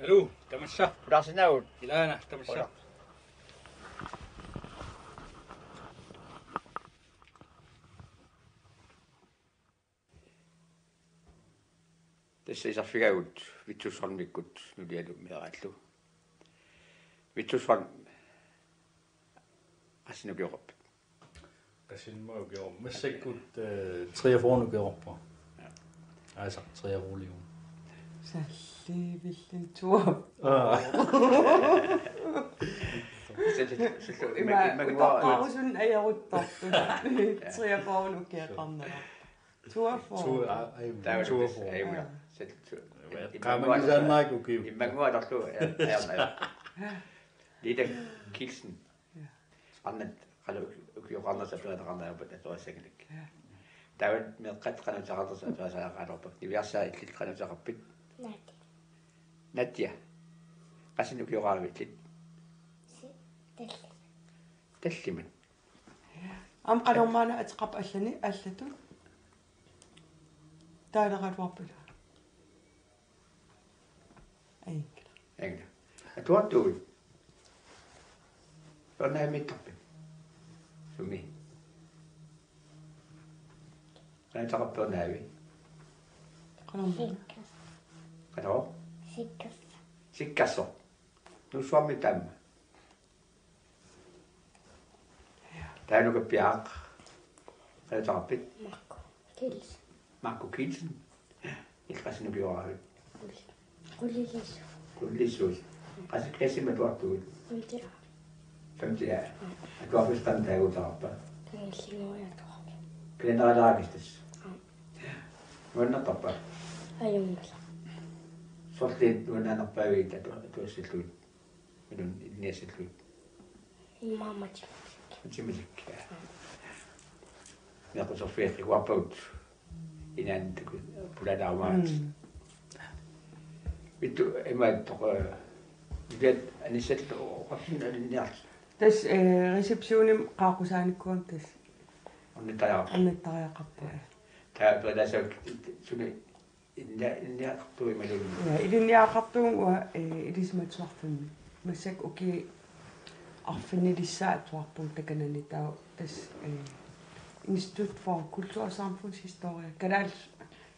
Alu, tamassa. Udah senaut. Ilana, tamassa. Tässä ei saa figaut Vittus Holmikut nulialu meerallu. Vittus Holm. Asinu Europ. Kasin må jo gøre. Men sikkert 43 gør på. Altså 43. Salli villen tuo. Mä usun ei ollut totta. 43 ukeaqarnara. Tuo. Lene Kielsen. Annet ukeaqarnasa peretararnaa toissakilik. Tavat meqqatqanutaqartarsa apaasaqarorpa. Diversa illitqanutaqarpit. Nadia. Qasin ukeaqaravitlit. Talliman. Am qanormaana atqap allani allatu. Taaleratwarpula. Engla. Atuattuui. Onna mittarpin. Sumi. Kan taqappernavi. Kano? Sikkasso. Nu suomi tämä. Tää on piaq. Kan taqappit. Marco Kielsen. Ilqasin ukioraavi. Kullissuus. Qasi qessimme tuartuut. 50. Atuarpistan taagutaqarpa. KNR-laakistas. Nunaata. Ajungala. Sortit nunaanarpaaviita tuassilluit. Minun inniassilluit. Mammat. Timisik. Nako sofeet kuapaut. Inan puladaumaat. Vittu emait vet anisset qaffinaliniart. Tas receptionim qaaqusaanikkuam tas. Annettariaqarpa. Tää pedasa suni inniaqartui malun. Ja ilinniaqartuunga ilismatsuarfun. Massak uki arfinnilissaatuarpun takanani taa tas Institut for Kultur og Samfundshistorie. Kalaallit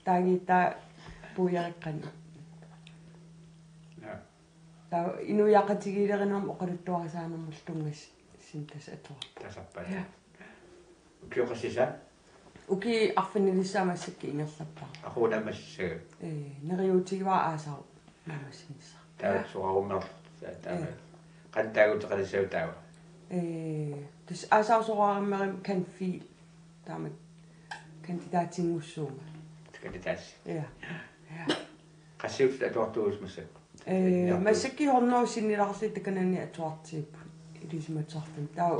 taagi taa puujariqqani. Ja. Taa inuiaqatigiilerinum oqaluttuarisaanermul tungas sintas atua. Tasappa. Ukiuqassisa. Uki arfinnilissaamassakki ingerlappaa. Aqunamas neriutigiwaa aasau naamassinissa. taa suarummer taa qantaaguteqalissautaawa. Tas aasausoraarmerim kan fil taamat kandidaatsinngussuunga. Kandidaats. Ja. Qassiut atuartuusmassak. Massakki hornoosinnilarli takanani atuartiip ilismatsarfun. Taa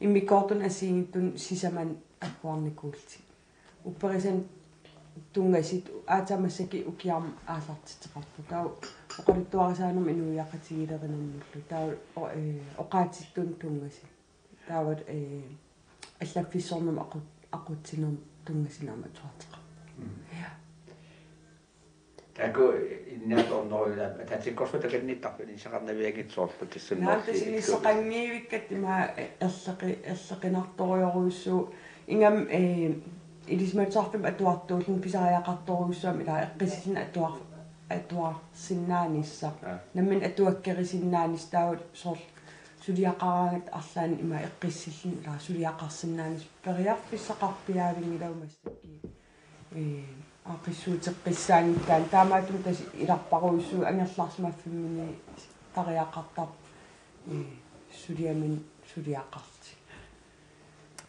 immikortun asiingittun sisaman akkuarnikuulti. Upperisan tungasit aatamassaki ukiarm aalartiteqarpu. Taa oqaluttuarisaanum inuiaqatigiilerinnermullu. Taa oqaatittun tungasi. Taavat allafissornum aqutsinum tungasinama atuarteqa. Ja. Taku innaaqornerula tatikkorfu takannittarpuni saqarnaviagitsoorpu tassunnersi. Naatasinissaqangiivikkat ima erleqinartoriorussu ingam ilismatsarfim atuartuulun pisariaqartoruussuam ila eqqisillin atuarsinnaanissa. Nammin atuakkerisinnaanis taavut sort suliaqaraangat arlaan ima eqqissillin ila suliaqarsinnaanis periarfissaqarpiaavingilaumассакки Aaqqissuuteqqissaangittaan taamaatum tas ilarparuussuu angerlarsmaffimmini tariaqartar suliamin suliaqarti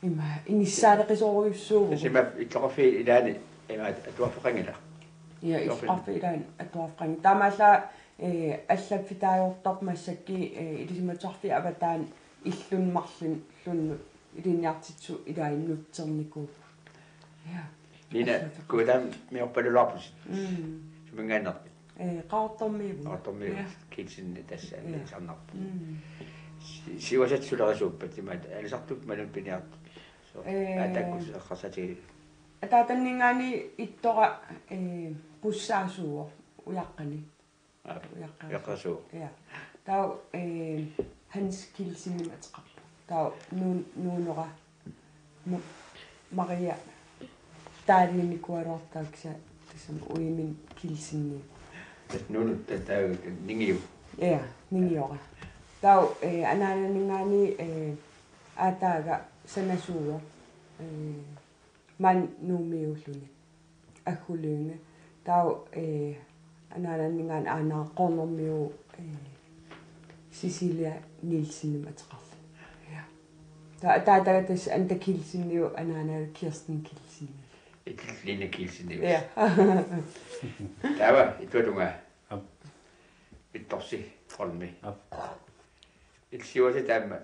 ima inissaaleqisoruussuugu Sima itlaqorfi ilaani ima atuarfoqangila. Ja itlaqorfi ilaan atuarfqangi taamaalla allafitaajortarmassakki ilisimatsarfi avataan illunmarlin lunnu ilinniartitsu ilaainnuutserniku. Ja. Lene kuulam miorpalulorpus. Sumingaanner. Qaartormiivu. Qaartormiivu Kielsen tässä sarnarpu. Siuasatsulerisuuppat timat aalisartut malun piniart. Ataakkuseqqarsati. Ataatanningaani ittora pussaasuur ujaqqani. Ujaqqasuu. Ja. Tau Hans Kielsen atqarpu. Tau nuunora Maria taalinnikualortaaksa tassam uimin Kielsenni. Nunut tau ningiu. Ja, ningiora. Tau anaananningaani aataaga sanasuuo man nuumiulluni agguliunga. Tau anaananningaan aanaaqornermiu Cecilia Nielsen atqarfu. Taataga tas anta Kielsenniu anaana Kirsten Kielsen. Lene Kielsen. Ja. Tava itutunga. Vittus Holmi. Siuasit tämä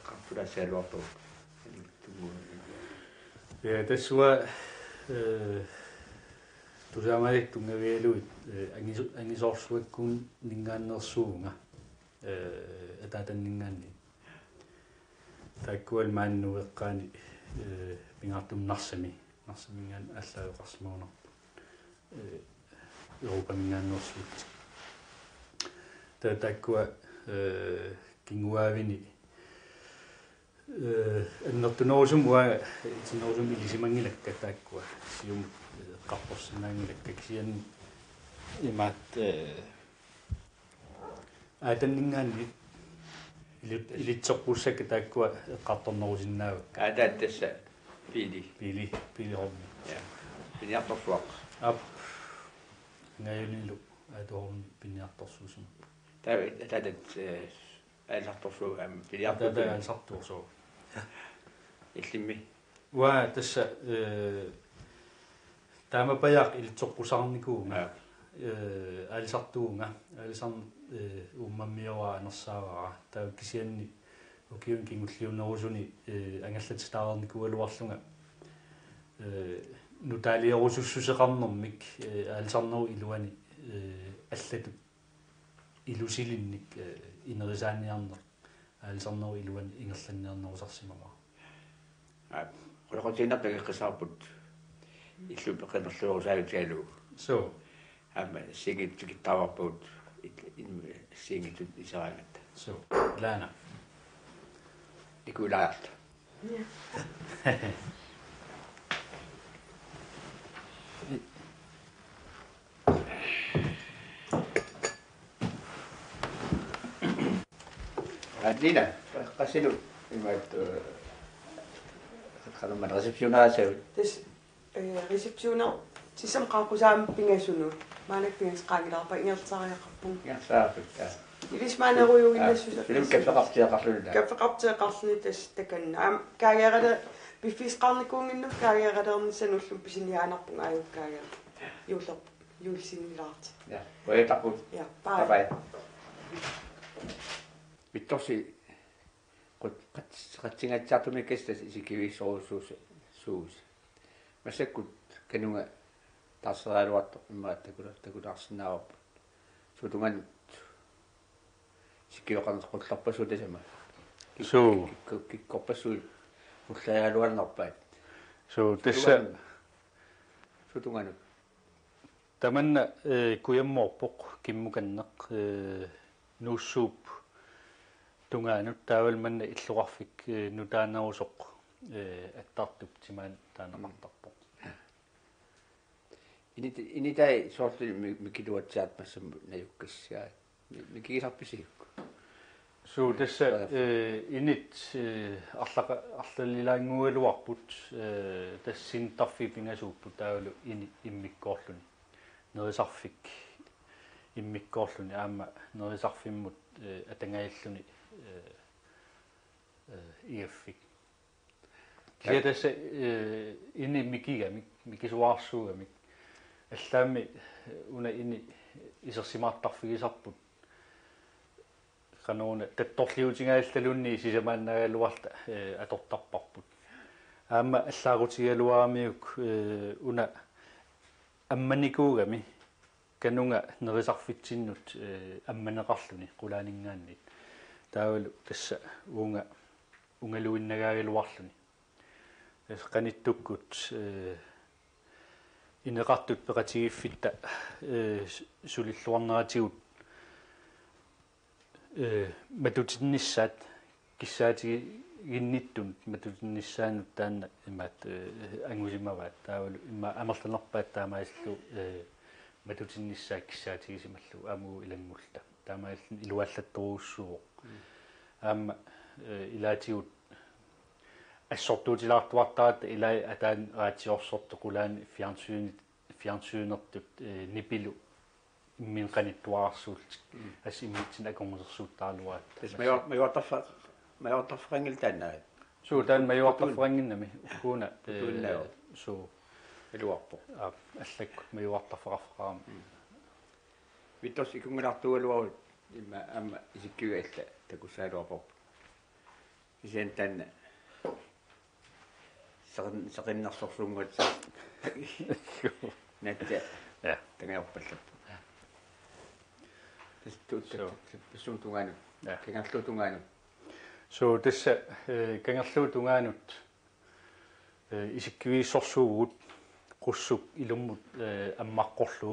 qappula saaluartu. Ja tässä on tusaamalik tungavialuit angisorsuakkun ningaannersuunga ataatanningaanni taikkual maannueqqaani pingartum narsamingaan allaajoqarsmuunerpu Europamingaannersuut taakkua kinguaavini annertunorsum wa itinorsum ilisimangilakka taakkua sium qarporsinnaangilakka kisian imaat aatanningaanni ilitsorpussakka taakkua eqqartornorusinnaavakka Ataat tässä pili hommi ja piniartorsuaq. ngayunilu aatoorun piniartorsuusum Taatat aalisartorsuaq piniartorsuaq. aalisartuursuu Illimmi. wa tassa taamapajaq ilitsorpusarnikuunga aalisartuunga aalisarn ummammiora anersaavara taa kisianni ukiun kingulliunerusuni angallatitaaarnikualuarlunga nutaaliorussussuseqarnermik aalisarneru iluani allatut ilusilinnik inerisaaniarner aalisarneru iluani ingerlanniarnerusarsimama Qoloqotiinartaqiqqisarput illup qenerluorusaalutaalu. so Amma sigittigittaavarput siingitut isaraangatta. so Lana Ikuulaarta. Lina, qassilu imaat qalaman reseptionaasau. Tas receptioner tisam qaqusaam pingasunu maanak pingas qaagilarpa ingertsaariaqarpun. Ja, saafutta. Ilismaaneruyuginassusa. Film kaffeqartiaqarlulta. Kaffeqartiaqarluni tas takanna kaagerada biffisqarnikuunginnu kaageradaernissanullum pisiniaanarpun aajukkaagera. Juulsinilaart. Ja, voitaqut. Ja, Bye. Vittosi qatsingatsartumi kestas isikivissorusuus suus. Masakkut kanunga tassaraaluarto immaattakulaarsinnaarpa. Sutungan sikioqarnerqullarpasu tasama. so Kikkorpassu ullaaluarnerpaat. so tassa Sutungan tamanna kuyammoorpoq kimmukanneq nuussuup tungaanut taavalmanna illuqarfik nutaanerusoq attartup timaan taanaqartarpoq Initai sorti mikiluatsiaat massam najukkassiaat. Mikigisarpisigukku. so tassa init arlalilaangualuarput tassin tarfipingasuuppu taavalu immikkoorluni nerisarfik immikkoorluni aama nerisarfimmut atangayalluni iaffik kisia tassa inni mikigamik mikisuaarsuugamik allaami una inni isersimaartarfigisarput qanuuna tattorliutingaallunni sisamaannagaluarta atortarparput Amma allaarutigaaluaramiuk una ammanikuugami kanunga nerisarfitsinnut ammaneqarluni qulaaningaannit taavalu tassa ungaluinnagaagiluarluni qanittukkut ineqartut peqatigiffitta sulilluarneratigut matutinnissaat kissaatigi ginnittun matutinnissaanut taanna imaat angusimavaat taavalu imma amerlanerpaat taamaaillu matutinnissaak kissaatigisimalluu aamugu ilangulta taamaillun iluallattoruussuuq aamma ilaatigut assortuutilaartuartaat ilai ataan raatiorsortoqulaan fiansyunertut nipilu imminqanittuarsuultik asimmitsin akongersuuttaaluaat majortarfaqangiltaannaat suutaan majuartarfaqanginnami ukkuuna suu eluarpo allakku majuartarfaqarfaqaama Vittus ikungilartugaluarut imma amma isikkiualla takussaaluarporpu isen tanna seqinnersorluungut natta ja tangaorpallappu tassuutungaanut kangerluutungaanut so tassa kangerluutungaanut isikkiuissorsuugut qussuk ilummut ammaqqorlu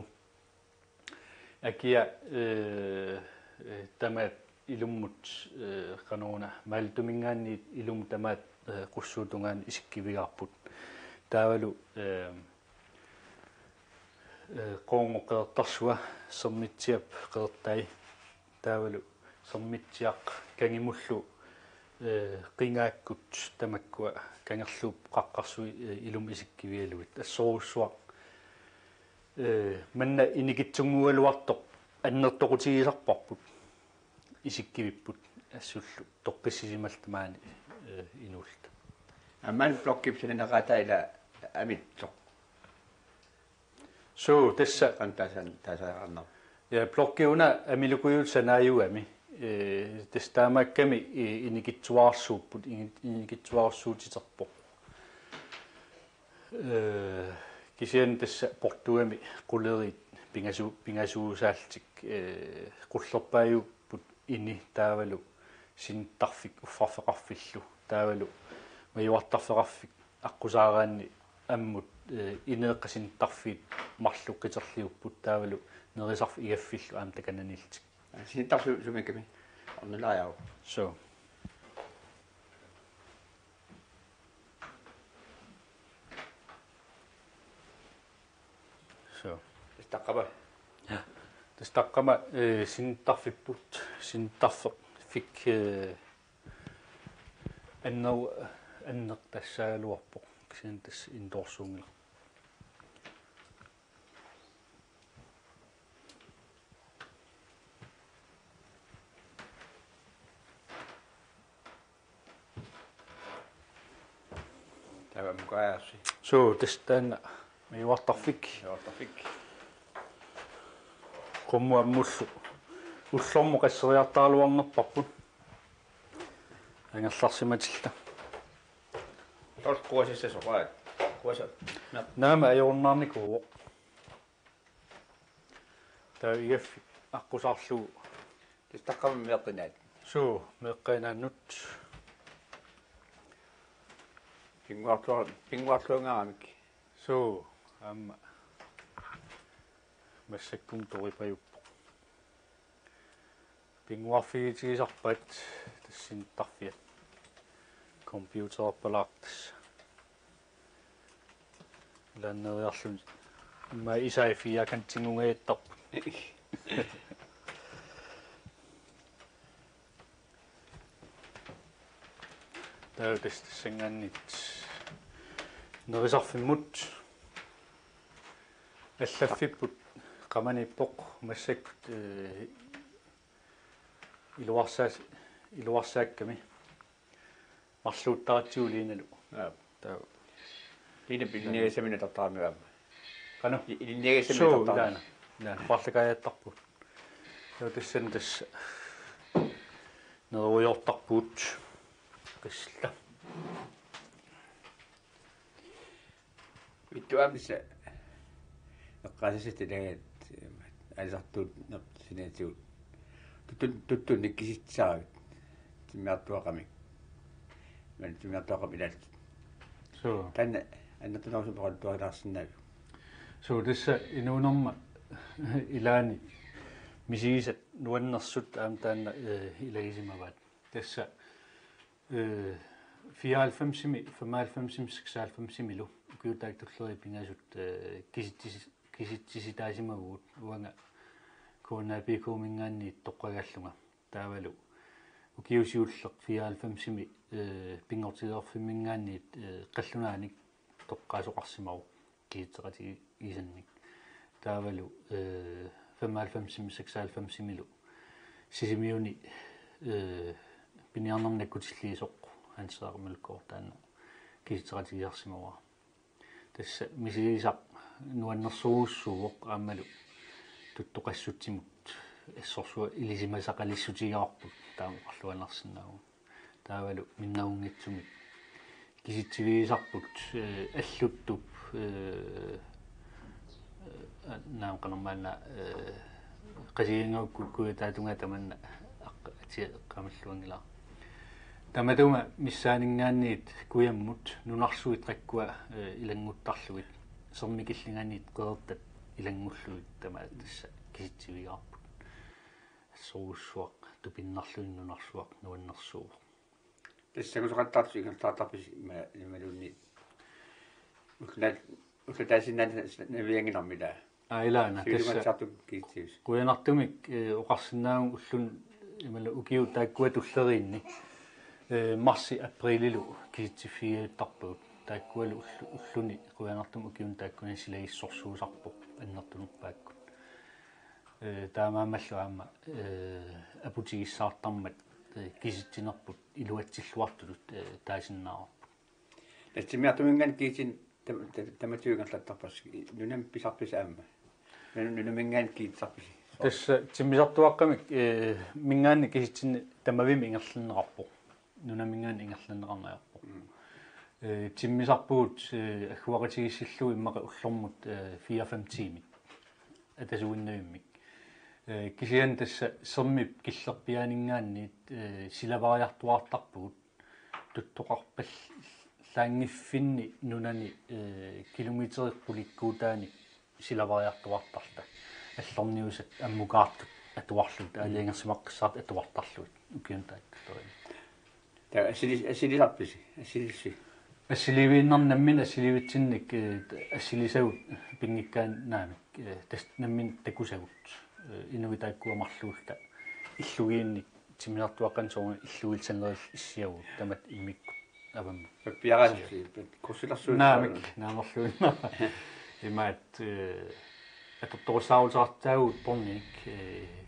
akia tamat ilummut qanuuna maaltumingaanniit ilum tamat qussuutungaan isikkivigaarput taavalu qoongoqeertarsua sermitsiap qeertai taavalu sermitsiaq kangimullu qingaakkut tamakkua kangerluup qaqqarsui ilum isikkivialuit assoruussuaq manna inikitsungualuartoq annertoqutigisarparput isikkivipпут assullu toqqissisimaltamaani inuulta amman blokkipsineqataila amitsoq so tassa tasaarnar ja blokkiuna amilukuyut sanaajuami testaamakkami inikitsuarsuupput inikitsuarsuutiterpoq kisian tassa portuami qulerit pingasuusaaltik qullerpaajupput ini taavalu sintarfik uffarfeqarfillu taavalu majuartarfeqarfik aqusaaraanni ammut ineeqqasintarfiit marluqqiterliupput taavalu nerisarf igaffillu aam takananiltik sintarsu sumikami ornulaajau so taqaba ja testaqqama sintarfipput sintarfik anneqtassaaluarpoq kisian tass indorsuungila tava mukaajassi so testaanna majuartarfik qommu ammullu ullormu qasseriartaaluarnerparput angerlarsimatilla torquasissa soqaat quasa naama ajornaarnikuuq taa igaffi aqusaarluu tistaqama meeqinaat so meqqainaannut pinguarluangaaramik so amma массаккум торипаюппо пингуарфигитигисарпат тассинтарфиат компьютерпалаартас ланнериарлун имма исаифиа кантингунгааттарп таутас тассангааннит нерисарфиммут аллаффиппут qamanippoq massakkut iluarsaakkami marluuttaratsiuliinalu taa Lene pilnigisamina tartaamigaamma qanu ilinnigisamina tartaami laana parlakaajattarput tassan tassa neruyortarpuut qissa Vittuamissa eqqaasisitinagat aalisartut sinatiut tuttunik kisitseqataasarnini timmiartuaqamik man timmiartuaqamilat so tanna annatunarusupoqaltuarilaarsinnavi so tässä inuunerma ilaani misiisat nuannersut aam taanna ilagisimavat tässä 94-95 lu ukiutaaktorleri pingasut kisitsisitaasimaguut uanga koonaapiikuumingaanniit toqqagallunga taavalu ukiusiulleq 94 pingortigeerfimmingaanniit qallunaanik toqqaasoqarsimaru kisitseqati isannik taavalu 95-96 lu sisimiuni piniarnernakkutiilliisoq ansaarimulkoor taanna kisitseqatigiarsimawaa tässä misiisaq nuannersuussuuvoq aammalu tuttoqassutsimut essorsua ilisimasaqalissutigaarput taamuqarluanersinnaagu taavalu minnaungitsumik kisitsigiisarput alluttup naanqanermaana qasiingaukku taatunga tamanna qamalluangila tamatuma missaaningaanniit kuyammut nunarsuit qakkua ilanguttarluit sermikillingaanniit qeertat ilangulluit tama tassa kisitsigiarput assuussuaq tupinnarluin nunarsuaq nuannersuuq tässä kun soqattaartu ingertaartarpis imalunni ukkataasinnan navianginarmila ailaana tässä kiitsius kuyanartumik oqarsinnaagun ullun imala ukiu taakkua tulleriinni marsi aprililu kisitsiffiittarput taakkualu ulluni kuyanartum ukiun taakkuna silagissorsuusarpoq annertunuppaakku taamaamallu aama aputigissaartarmat kisitsinerput iluatsilluartulut taasinnaarput Natsimiartumingan kiitsin tamatuugerlattarpas nunam pisarpis aamma nunamingaan kiitsarpis tässä timmisartuaqqamik mingaanni kisitsin tamavim ingerlunneqarpoq nunamingaan ingerlunneqarnajarpoq timmisarpuut agguaqatigissillu immaqa ullormut 4-5 tiimit atasuinnavimmik kisian tässä sermip killerpiaaningaanniit silavariartuartarpugut tuttoqarpall laangiffinni nunani kilometeriqqulikkuutaani silavariartuartarta аллорниусат аммукаартут атуарлут аалиангерсимаққиссаарт атуартарлуит укиунтааттори та асилисарписи асилисси ассиливииннарнаммин ассиливитсинник ассилисагут пингиккаан наамик тас наммин такусагут инуитааккуамарлуулта иллугиинник тиминартуаққан соорна иллугилсангерил иссиагут тамат иммикку авамма пиараси курсиларсуут наамик наамерлуинна имаат аторторсаавутаартаагут порник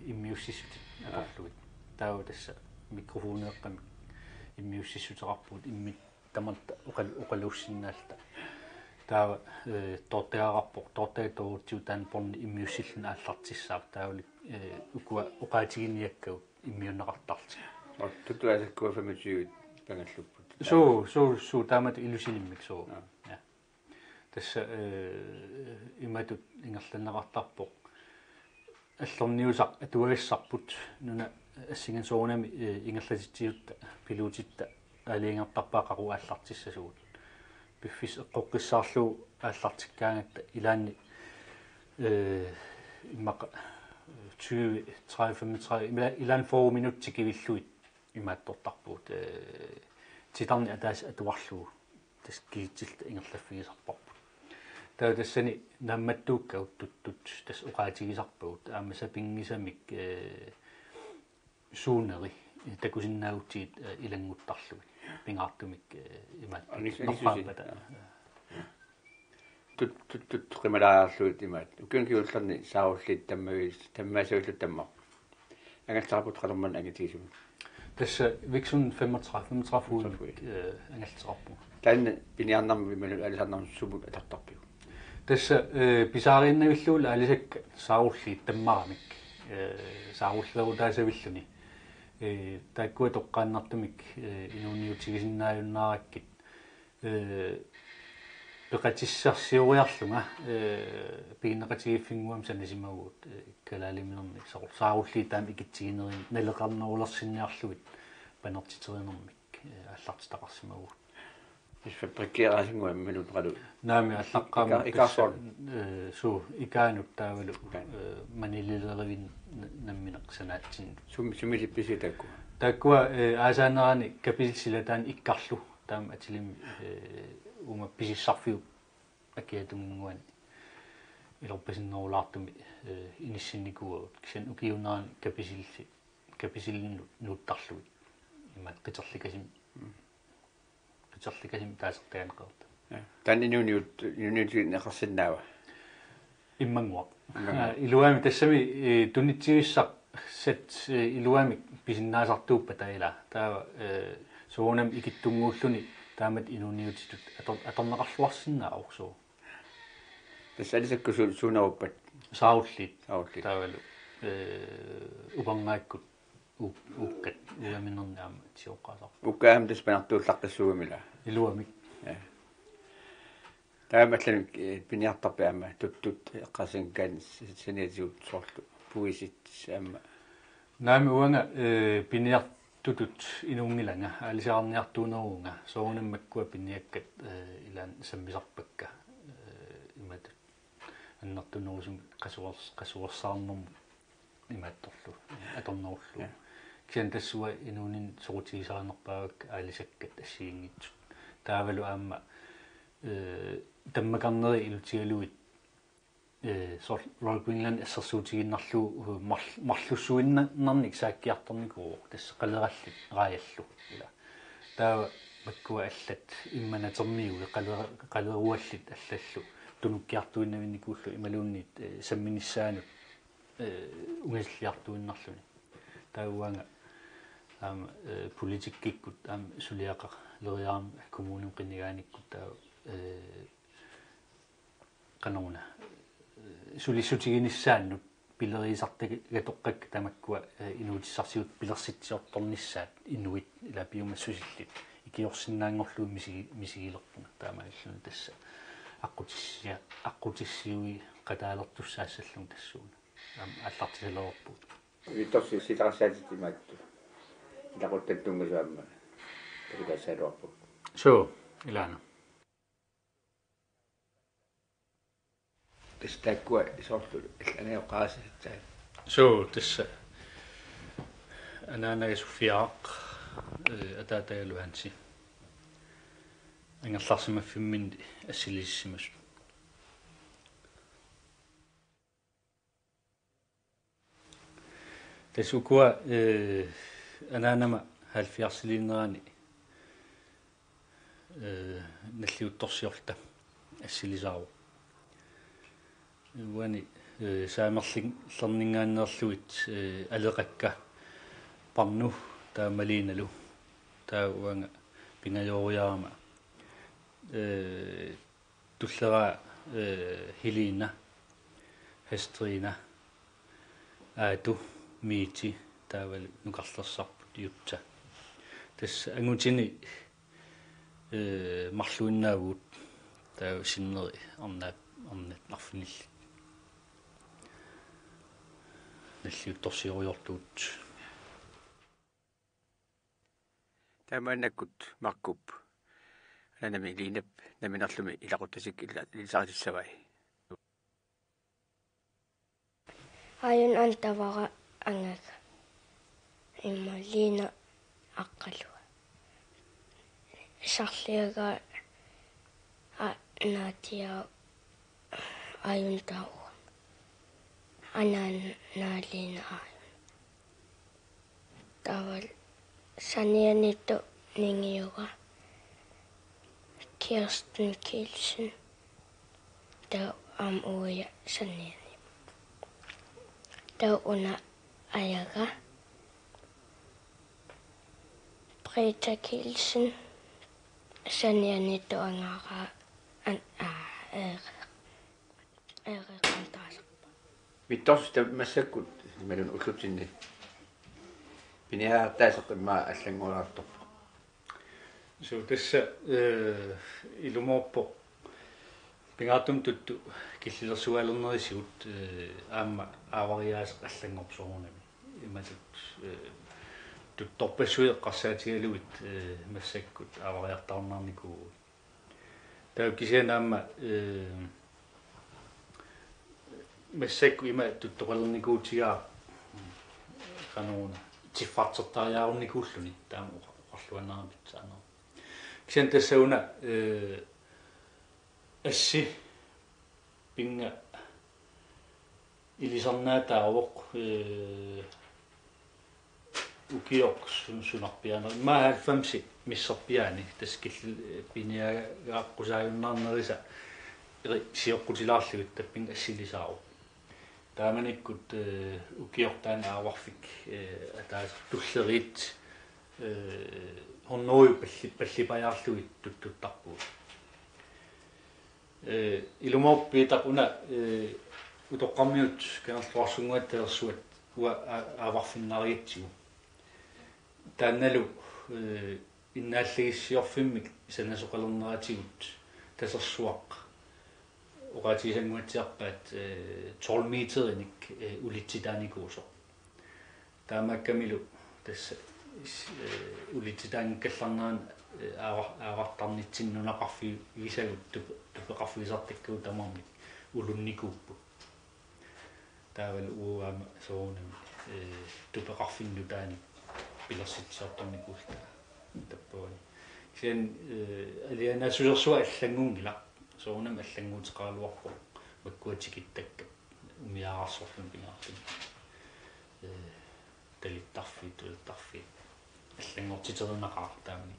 иммиуссиссути аторлуит таава тасса микрофонеэкками иммиуссиссутерарпут иммит тамалта оқалуссиннаалта таава тортеарарпо тортеаторутсиу таан порни иммиуссиллна ааллартиссаап таавали укуа оқаатигиниаккау иммиуннеқартарти туттуасаккуа 25 пангаллуппут суу таамат илусилиммик суу я tässä imatut ingerlanneqartarpoq allorniusaq atuagissarput nuna assingan soornami ingerlatitiutta pilutitta aaliingertarpaaqaqu aallartissasugut piffis eqqoqqissaarlu aallartikkaangatta ilaanni immaqa 20 30 35 ilan 4 minutti kivilluit imaattortarpuut titarni ataas atuarlugu tas kiitsilta ingerlaffigisarparpu tautassani nammattuukkaut tuttut tas uqaatigisarpuut aamasa pingisamik suuneri takusinnaagutsiit ilanguttarluit pingaartumik imaat norpaapata tut qimalaarluut imaat ukunkiullerni saarullit tammaasuullut tamma angaltarput qalerman angatigisum tässä viksun 35 uut angaltarpu tanne piniarnarmi imanu aalisarnarmi subut atartarpiu tässä pisaarinnavilluu aalisakka saarulliit tammaramik saarullerutaasavilluni taakkua toqqaannartumik inuuniuteqarnini peqatissarsiuriarlunga piinneqatigiffinguam sanisimaguut kalaaliminerni saarulli taam ikittiginerin naleqarnarulersinniarlugit panertiteraluni аллартитақарсимагу фабрикеерасингуам минутqalu наами аллаққаама икарсуар суу икаанут таавалу манилилеривин намминеқ санаатсин сумилипписитакку таккуа аасаанерани каписилатаан иккарлу таама атилими ума писиссарфиу акиатунгуани илорпасиннерулаартуми иниссинникуут кисан укиунерани каписиллинну нууттарлуги имат қитерликасим таасертаанеқарта тан иnuuniuteqarninaава иммангуа илуами тассами тунитсивиссақ сет илуами писиннаасартууппа таила таава суунам икиттунгууллуни таамат иnuuniutitut аторнеқарлуарсиннаа орсуу тассалисакку суунеруппат сауллит таавалу упернааккут уккат уаминернаама тиоққаасар уккаам таспанартууллаққиссуумила илуамик тааматлан пиниартарпаама туттут эққасин кан синеатиут соорлу пуисит аама наами уанга пиниартутут инуунгиланга аалисарниартуунерунга соонаммаккуа пиниаккат илаан саммисарпакка иматут аннартунерусум qasuarsаарнэрму имаатторлу аторнеруллу киан тассуа инуунин сорутигисаарнерпаагак аалисаккат ассиингитсут таавалу аама таммакарнери илутигалуит сор ролпинлан ассерсуутигиннарлу марлуссуиннарник сааккиарторникуу тасса қалераллит рааллу ила таава маккуа аллат имманатермиуи қалеруаллит аллаллу тунуккиартуиннавинникууллу ималууннит самминиссаанут унгиллиартуиннарлуни таауанга аама политиккиккут аама сулиақа лериаам коммунин қинигааниккут таа канауна сулиссутигиниссааннут пилерисартагатоққак тамаккуа инуутиссарсиут пилерситсиорторниссаат инуит ила пиумассусиллит икиорсиннаангорлуу мисигилерпуна таамааллуна тасса аққутиссиуи қатаалертуссаассаллун тассууна аллартилерпут витторси ситарсаатитимаатту илақуттаттунгасуамма такасаалуарпут соо илаана тестаккуа соорлу алланаёққааситтаа соо тасса анаанагасуффиаақ атаатагалуанси ангерларсимаффиммин ассилиссимас тасукуа анаанама халфиарсилиннерани наллиутторсиорта ассилисаару уани саамерлин лернингааннерлуит алеқакка парну таамалиналу таауанга пингайориарама туллера хилина хестрина аату мити таавал нукарлерсарпут ютта тас ангутини марлуиннаавут таа синнери арнат арфнилли наллиутторсиориортуут таамаанаккут маркуп анами линап наминерлуми илақуттасик илисарисавай Aion antavara angaka. Imma liina aqqalua. Sarliaga naatia aion taua. Anan naaliina aion. Taval sanianito ningiuga. Lene Kielsen. Tau uja saniani. Tau una ayaga. Lene Kielsen. Sanianito angara kantaasarpa. витторс массаккут малун уллутинни пиниаартаасеқиммаа аллангуараартор суу тасса илумоорпо Pingatum tuttu killilersualernerisiut aamma aavariaas allangorsorunami imatut tuttorpassuiq qassaatigaaluit massakkut aavariartarnarniku taukisianaamma massakku ima tuttoqallernikuutigaa qanuuna tiffartertariaarunnikuulluni taama uqarluannaramit saanaa kisen tassauna assi pinga ilisarnaata avoq ukioq sunarpiana ma famsi missarpiani taskill piniagaaqqusaajunnaarnerisa siorqutilaarlugut tappinga assilisaaru taamanikkut ukioq taana avarfik ataas tulleriit hornoi pallipajaarluit tuttuttarpuut ilumorpi taquna utoqqarmiut kanarluarsunguattalersuat ua avarfinnariatsigu taannalu innaalligissiorfimmik sanasoqalerneratigut tasersuaq oqatiisanguatsiarpaat 12 meterinik ulitsitaanikuuso taamakkamilu tassa ulitsitaanikkallarnaana aavartarnitsinunaqarfi isagut tupeqarfiisartakkuu tamarmik ulunnikuuppu taaval uaama soonami tupeqarfinnu taani pilersitsiartornikuulta tappuani sen aliana susersua allanguungila soonam allanguuteqaaluarpo makkuatikittakka umiaarsorlun pingaartum talittarfi tultarfi allangortiterinaqaar taamani